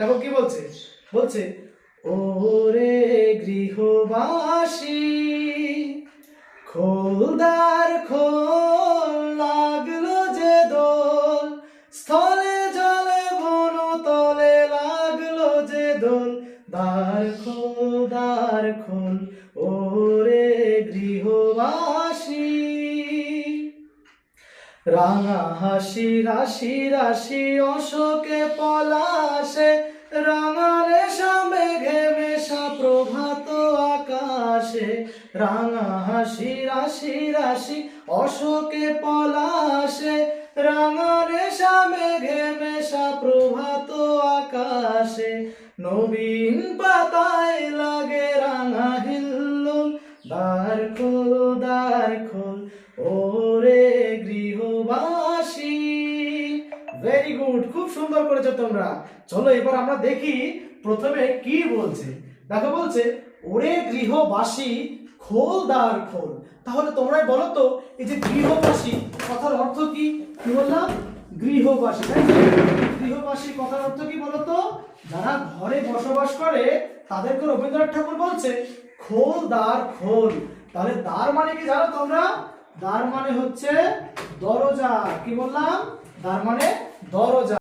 দেখো কি বলছে, বলছে ওরে গৃহবাসী খোলদার খোল, লাগলো যে দোল, স্থলে জলে বন তলে লাগলো যে দোল, দ্বার খোল ওরে গৃহবাসী। রাঙা হাসি রাশি রাশি অশোকে পলাশে, রাঙা রেশা মেঘে মেশা প্রভাত আকাশে। রাঙা হাসি রাশি রাশি অশোকে পলাশে, রাঙা রেশা মেঘে মেশা প্রভাত আকাশে। নবীন পাতায় লাগে রাঙা হিল্লোল, দ্বার খোল ওরে গৃহবাসী। ভেরি গুড, খুব সুন্দর করেছো তোমরা। চলো এবার আমরা দেখি প্রথমে কি বলছে। দেখো বলছে ওরে গৃহবাসী খোল দ্বার খোল। তাহলে তোমরাই বলো তো, এই যে গৃহবাসী কথার অর্থ কি? কি বললাম? গৃহবাসী, তাই না? গৃহবাসী কথার অর্থ কি বলো তো? যারা ঘরে বসবাস করে তাদেরকে রবীন্দ্রনাথ ঠাকুর বলছে খোল দ্বার খোল। তাহলে দ্বার মানে কি জানো তোমরা? দ্বার মানে হচ্ছে দরজা। কি বললাম? দ্বার মানে দরজা।